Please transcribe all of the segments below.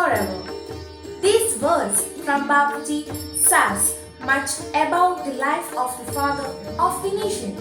forever. These words from Bapuji says much about the life of the father of the nation.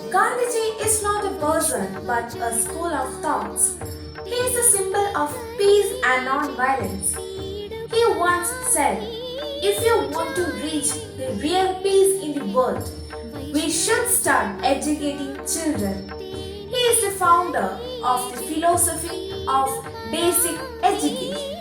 Gandhiji is not a person but a school of thoughts. He is a symbol of peace and non-violence. He once said, if you want to reach the real peace in the world, we should start educating children. He is the founder of the philosophy of basic education.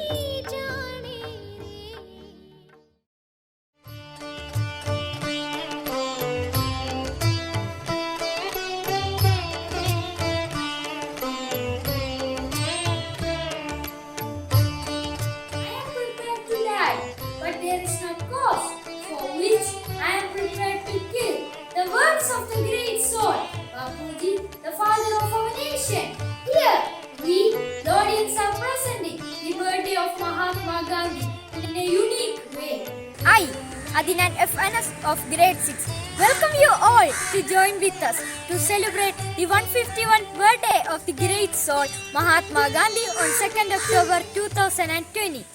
But there is no cause for which I am prepared to kill. The words of the great soul, Bapuji, the father of our nation. Here, we, Lordians, are presenting the birthday of Mahatma Gandhi in a unique way. I, Adinan FNS of Grade 6, welcome you all to join with us to celebrate the 151st birthday of the great soul, Mahatma Gandhi on 2nd October 2020.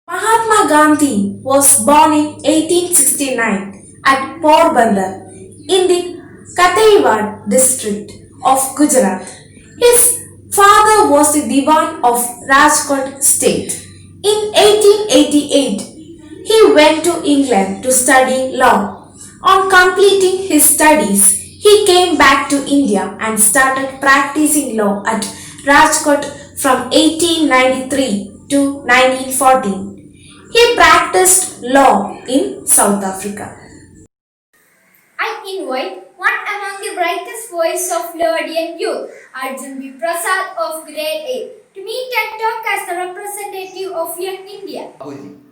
Mahatma Gandhi was born in 1869 at Porbandar in the Kathiawar district of Gujarat. His father was the Diwan of Rajkot state. In 1888, he went to England to study law. On completing his studies, he came back to India and started practicing law at Rajkot from 1893 to 1914. He practiced law in South Africa. I invite one among the brightest voices of Lordian youth, Arjun B. Prasad of Grade 8, to meet and talk as the representative of Young India.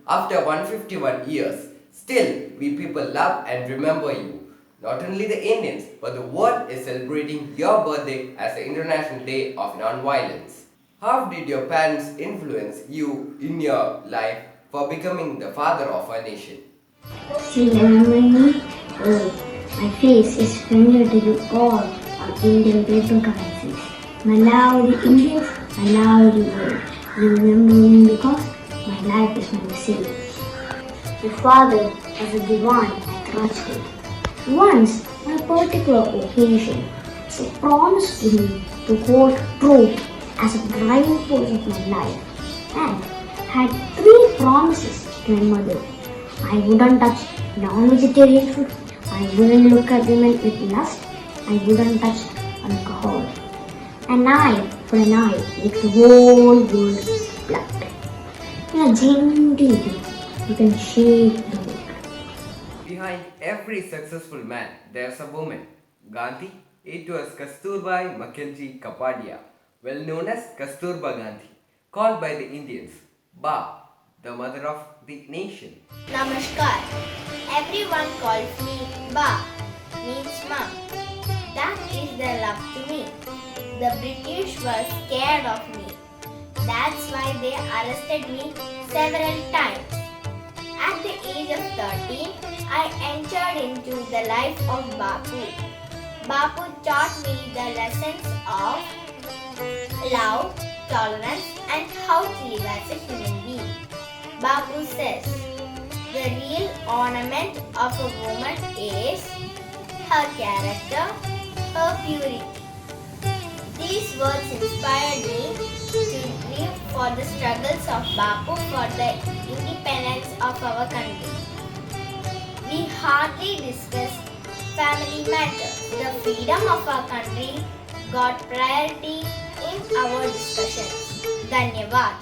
After 151 years, still we people love and remember you. Not only the Indians, but the world is celebrating your birthday as the International Day of Non-Violence. How did your parents influence you in your life for becoming the father of our nation? See, remember me? Oh, my face is familiar to you all of Indian paper currencies. My love the Indians, my love the world. You remember me because my life is my savings. My father was a divan at Rajkot. Once, on a particular occasion, he promised to me to hold truth as a driving force of my life and had 3 promises to my mother. I wouldn't touch non-vegetarian food, I wouldn't look at women with lust, I wouldn't touch alcohol. An eye for an eye makes the whole world black. In a gentle way, you can shape the world. Behind every successful man, there's a woman. Gandhi, it was Kasturbai Mukherjee Kapadia, well known as Kasturba Gandhi, called by the Indians Ba, the mother of the nation. Namaskar. Everyone calls me Ba, means mom. That is their love to me. The British were scared of me. That's why they arrested me several times. At the age of 13, I entered into the life of Bapu. Bapu taught me the lessons of love, tolerance, and how to live as a human being. Bapu says, the real ornament of a woman is her character, her purity. These words inspired me to live for the struggles of Bapu for the independence of our country. We hardly discuss family matters. The freedom of our country got priority in our discussions. Dhanyavad.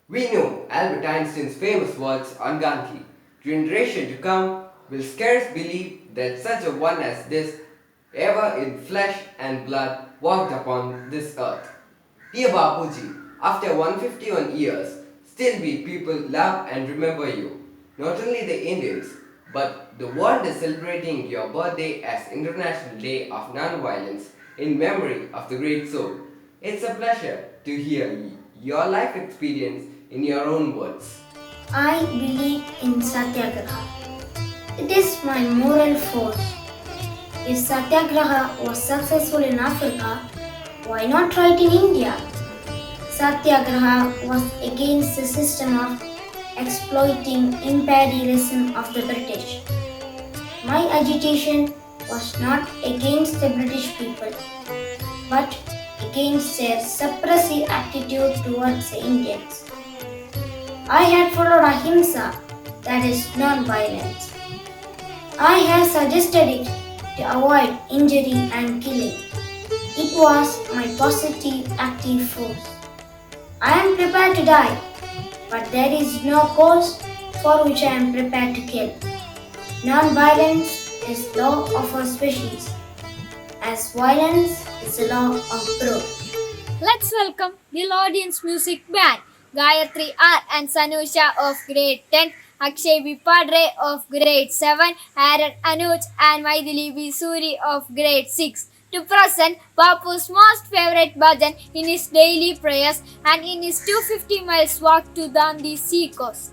We know Albert Einstein's famous words on Gandhi. Generation to come will scarce believe that such a one as this ever in flesh and blood walked upon this earth. Dear Bapuji, after 151 years, still we people love and remember you. Not only the Indians, but the world is celebrating your birthday as International Day of Non-Violence in memory of the great soul. It's a pleasure to hear your life experience in your own words. I believe in Satyagraha. It is my moral force. If Satyagraha was successful in Africa, why not try it in India? Satyagraha was against the system of exploiting imperialism of the British. My agitation was not against the British people, but against their suppressive attitude towards the Indians. I had followed ahimsa, that is non-violence. I have suggested it to avoid injury and killing. It was my positive active force. I am prepared to die, but there is no cause for which I am prepared to kill. Non-violence is law of our species, as violence is the law of growth. Let's welcome the Lordians music band, Gayatri R and Sanusha of grade 10, Akshay Vipadre of grade 7, Aaron Anuj and Maithili V. Suri of grade 6 to present Bapu's most favorite bhajan in his daily prayers and in his 250 miles walk to Gandhi sea coast.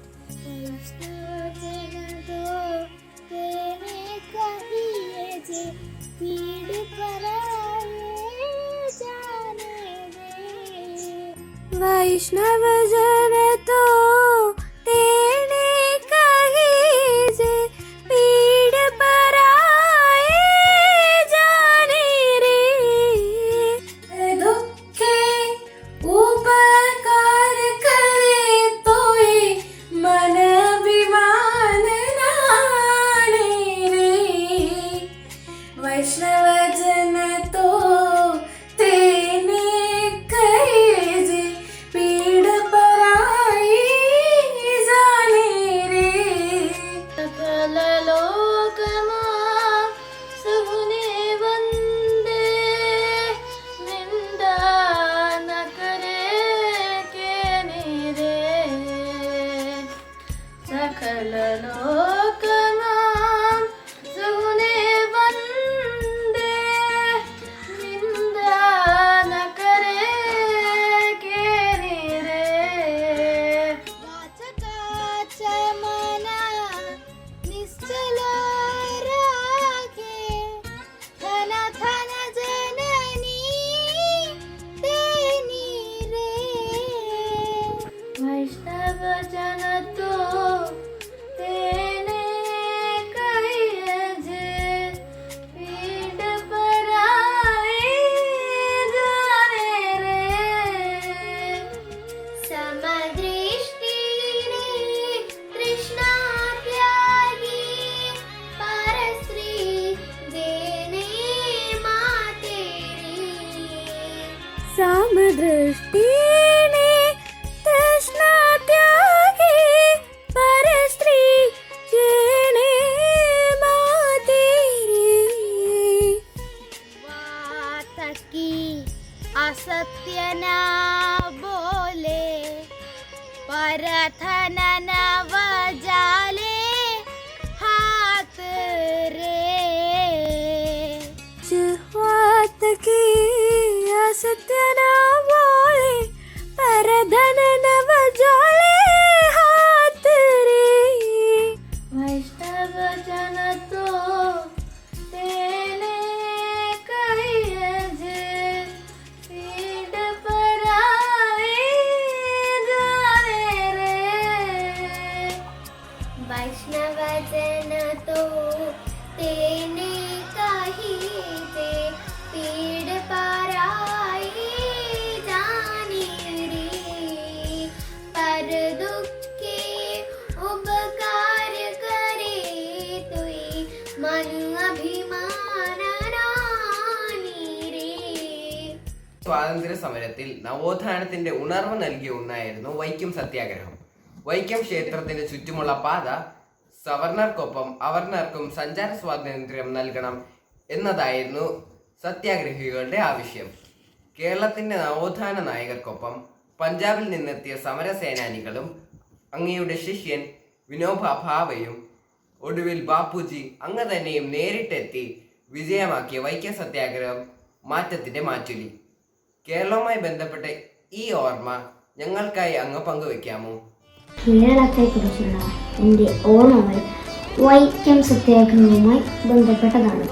वैष्णव जन तो तेने कहीजे पीड़ पराए जाने रे दुखे उपकार करे तोय मन अभिमान नाणे रे वैष्णव जन तो तेने कहीजे पीड़ पराई जाने रे सकल लोकमा सबने वंदे निंदा न करे के रे सकल लोकमा सबने वंदे निंदा न करे के रे वाचकाचा मना निश्चल राखे थन थन जननी तेनी रे वैष्णव जन तो तेने कहिए जे पीड़ पराई जाने रे समदृष्टि ने तृष्णा त्यागी परश्री देने मातेरी समदृष्टि ने तृष्णा त्यागी पर स्त्री जेने मातेरी बात की असत्य न बोले परथन न वजाले हाथ रे जुहात की असत्य न बोले पर धन न बजाले हाथ रे वैष्णव जन तो तेने कहिए जे पीड़ पराई जाने रे वैष्णव जन तो तेने कहिए पीड़ पराई जाने रे पर दुखे उपकार करे तुई मन अभिमान रानी रे സ്വാതന്ത്ര്യ സമരത്തിൽ നവോത്ഥാനത്തിന്റെ ഉണർവ് നൽകിയ ഒന്നായിരുന്നു വൈക്കം സത്യാഗ്രഹം. വൈക്കം ക്ഷേത്രത്തിന് ചുറ്റുമുള്ള പാത സവർണർക്കൊപ്പം അവർണർക്കും സഞ്ചാര സ്വാതന്ത്ര്യം നൽകണം എന്നതായിരുന്നു സത്യാഗ്രഹികളുടെ ആവശ്യം. കേരളത്തിന്റെ നവോത്ഥാന നായകർക്കൊപ്പം പഞ്ചാബിൽ നിന്നെത്തിയ സമരസേനാനികളും അങ്ങയുടെ ശിഷ്യൻ വിനോബ ഭാവയും ഒടുവിൽ ബാപ്പുജി അങ്ങ് തന്നെയും നേരിട്ടെത്തി വിജയമാക്കിയ വൈക്കം സത്യാഗ്രഹം മാറ്റത്തിന്റെ മാറ്റൊലി. കേരളവുമായി ബന്ധപ്പെട്ട ഈ ഓർമ്മ ഞങ്ങൾക്കായി അങ്ങ് പങ്കുവെക്കാമോ? കേരളത്തെക്കുറിച്ചുള്ള എൻ്റെ ഓർമ്മകൾ വൈക്കം സത്യാഗ്രഹവുമായി ബന്ധപ്പെട്ടതാണ്.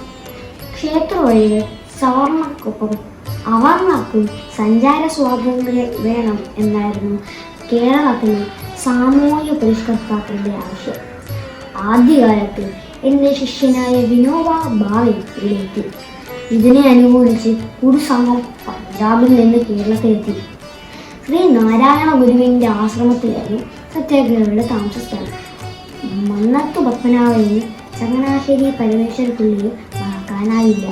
ക്ഷേത്ര വഴികൾ സവർണർക്കൊപ്പം അവർക്കും സഞ്ചാര സ്വാതന്ത്ര്യം വേണം എന്നായിരുന്നു കേരളത്തിലെ സാമൂഹ്യ പരിഷ്കർത്താക്കളുടെ ആവശ്യം. ആദ്യകാലത്ത് എൻ്റെ ശിഷ്യനായ വിനോബ ഭാവെ ഇവിടെയെത്തി. ഇതിനെ അനുകൂലിച്ച് ഒരു സംഘം പഞ്ചാബിൽ നിന്ന് കേരളത്തിലെത്തി. ശ്രീ നാരായണ ഗുരുവിൻ്റെ ആശ്രമത്തിലായിരുന്നു സത്യാഗ്രഹികളുടെ താമസസ്ഥലം. മന്നത്തു പത്മനാഭനെയും ചങ്ങനാശ്ശേരി പരമേശ്വരപ്പിള്ളിയെ മറക്കാനാവില്ല.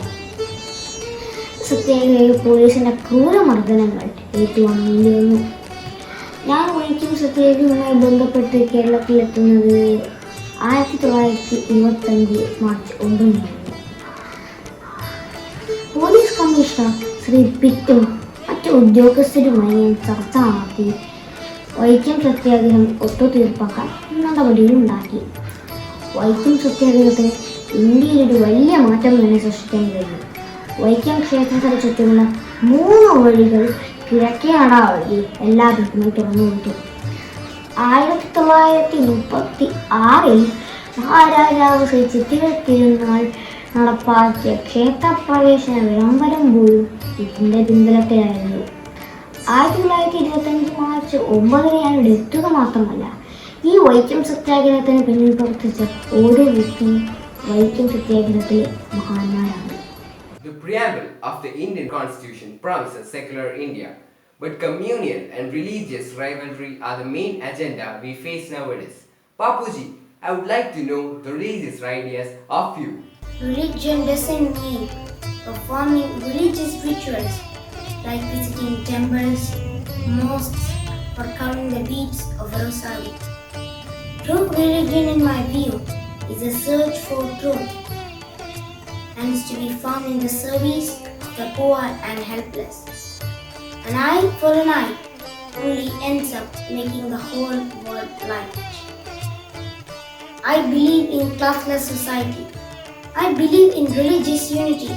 സത്യാഗ്രഹികൾ പോലീസിൻ്റെ ക്രൂരമർദ്ദനങ്ങൾ ഏറ്റുവാങ്ങേണ്ടി വന്നു. ഞാൻ ഒരിക്കലും സത്യാഗ്രഹവുമായി ബന്ധപ്പെട്ട് കേരളത്തിലെത്തുന്നത് 1925 മാർച്ച് 9 പോലീസ് കമ്മീഷണർ ശ്രീ പിറ്റും മറ്റു ഉദ്യോഗസ്ഥരുമായി ഞാൻ ചർച്ച നടത്തി വൈക്കം സത്യാഗ്രഹം ഒത്തുതീർപ്പാക്കാൻ നടപടികളുണ്ടാക്കി. വൈക്കം സത്യാഗ്രഹത്തിന് ഇന്ത്യയിൽ ഒരു വലിയ മാറ്റം തന്നെ സൃഷ്ടിക്കാൻ കഴിഞ്ഞു. വൈക്കം ക്ഷേത്രത്തിന് ചുറ്റുമുള്ള 3 വഴികൾ കിഴക്കേ നട വഴി എല്ലാവർക്കും തുറന്നു കൊടുത്തു. 1936 മഹാരാജാവ് ശ്രീ ചിത്തിര തിരുനാൾ നടപ്പാക്കിയ ക്ഷേത്രപ്രവേശന വിളംബരം പോലും ഇതിൻ്റെ പിൻബലത്തിലായിരുന്നു. 1925 മാർച്ച് 9 ഞാൻ ഇവിടെ എത്തുക മാത്രമല്ല, ഈ വൈക്കം സത്യാഗ്രഹത്തിന് പിന്നിൽ പ്രവർത്തിച്ച ഓരോ വ്യക്തിയും Vaikom സത്യാഗ്രഹത്തിലെ മഹാന്മാരാണ്. The preamble of the Indian Constitution promises secular India, but communal and religious rivalry are the main agenda we face nowadays. Papuji, I would like to know the religious ideas of you. Religion doesn't mean performing religious rituals like visiting temples, mosques, or counting the beads of a rosary. True religion, in my view, is a search for truth and is to be found in the service of the poor and helpless. An eye for an eye only ends up making the whole world right. I believe in classless society. I believe in religious unity.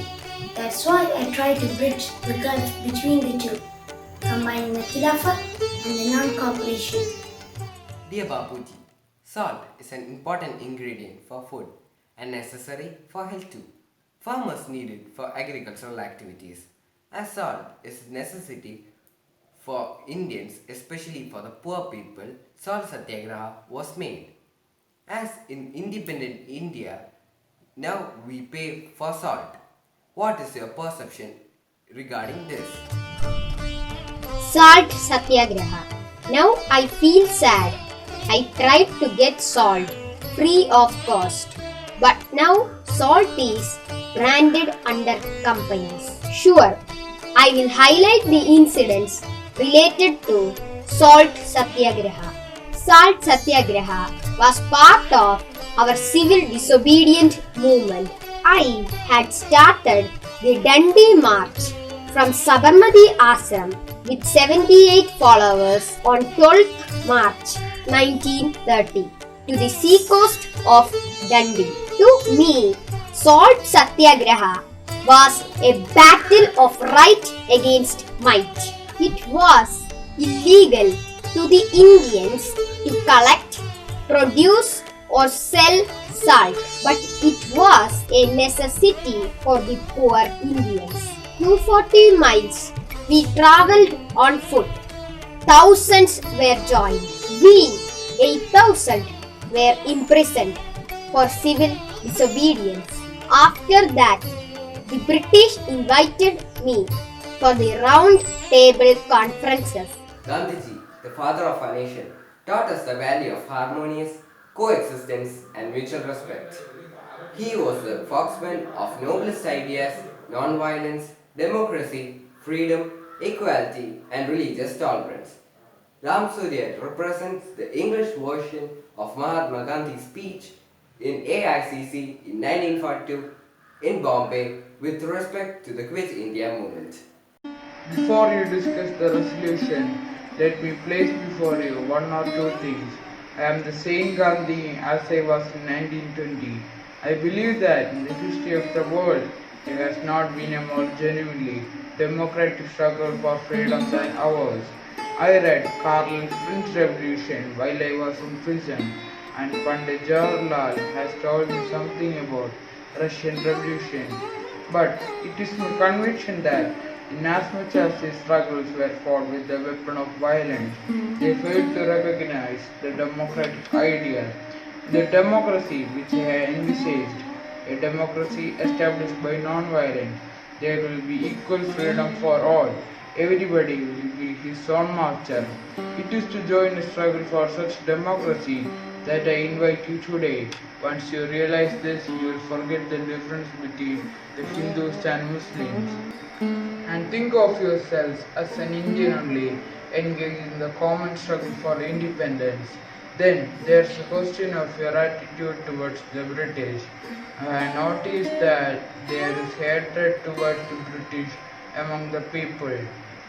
That's why I try to bridge the gulf between the two, combining the Khilafat and the non-cooperation. Dear Bapuji, salt is an important ingredient for food and necessary for health too. Farmers need it for agricultural activities. As salt is a necessity for Indians, especially for the poor people, salt satyagraha was made. As in independent India, now we pay for salt. What is your perception regarding this? Salt Satyagraha. Now I feel sad. I tried to get salt free of cost, but now salt is branded under companies. Sure, I will highlight the incidents related to Salt Satyagraha. Salt Satyagraha was part of our civil disobedient movement. I had started the Dundee March from Sabarmati Ashram with 78 followers on 12th March 1930 to the seacoast of Dundee. To me, Salt Satyagraha was a battle of right against might. It was illegal to the Indians to collect, produce or sell salt, but it was a necessity for the poor Indians. 240 miles we travelled on foot. Thousands were joined. We, 8,000, were imprisoned for civil disobedience. After that, the British invited me for the round table conferences. Gandhiji, the father of our nation, taught us the value of harmonious coexistence and mutual respect. He was the spokesman of noblest ideas, non-violence, democracy, freedom, equality and religious tolerance. Ram Surya represents the English version of Mahatma Gandhi's speech in AICC in 1942 in Bombay with respect to the Quit India movement. Before you discuss the resolution, let me place before you one or two things. I am the same Gandhi as I was in 1920. I believe that in the history of the world, there has not been a more genuinely democratic struggle for freedom than ours. I read Carlin's French Revolution while I was in prison, and Pandit Jawaharlal has told me something about Russian Revolution. But it is my conviction that Inasmuch as these struggles were fought with the weapon of violence, they failed to recognize the democratic ideal. The democracy which they had envisaged, a democracy established by non-violence, there will be equal freedom for all. Everybody will be his own master. It is to join the struggle for such democracy that I invite you today. Once you realize this, you will forget the difference between the Hindus and Muslims and think of yourselves as an Indian only, engaged in the common struggle for independence. Then there's a question of your attitude towards the British. I noticed that there is hatred towards the British among the people.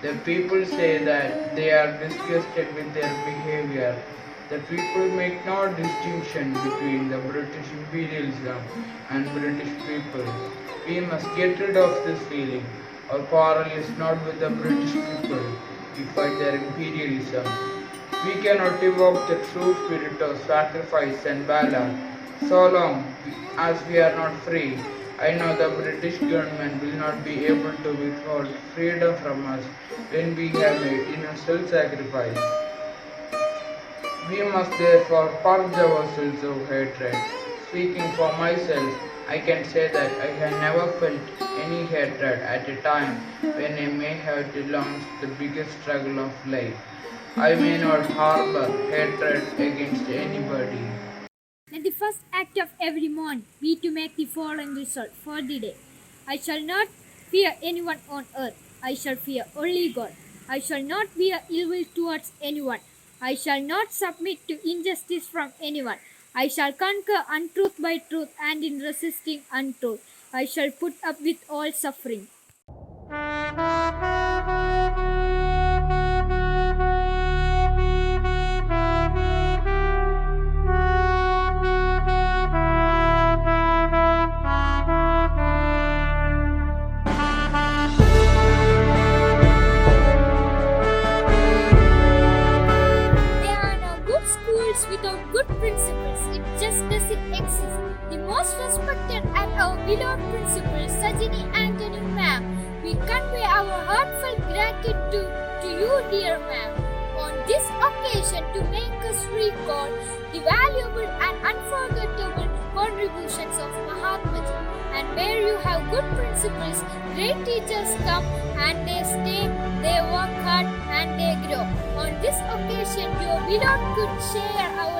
The people say that they are disgusted with their behavior. The people make no distinction between the British imperialism and British people. We must get rid of this feeling. Our quarrel is not with the British people. We fight their imperialism. We cannot evoke the true spirit of sacrifice and valor so long as we are not free. I know the British government will not be able to withhold freedom from us when we have made enough self-sacrifice. We must therefore purge ourselves of hatred. Speaking for myself, I can say that I have never felt any hatred at a time when I may have to launch the biggest struggle of life. I may not harbor hatred against anybody. Let the first act of every morning be to make the following resolve for the day. I shall not fear anyone on earth. I shall fear only God. I shall not bear ill will towards anyone. I shall not submit to injustice from anyone. I shall conquer untruth by truth, and in resisting untruth, I shall put up with all suffering. There are no good schools without good principles. It just doesn't exist. The most respected and our beloved principal, Sajini Anthony ma'am, we convey our heartfelt gratitude to you, dear ma'am, on this occasion to make us recall the valuable and unforgettable contributions of Mahatma. And where you have good principles, great teachers come and they stay, they work hard and they grow. On this occasion, your beloved could share our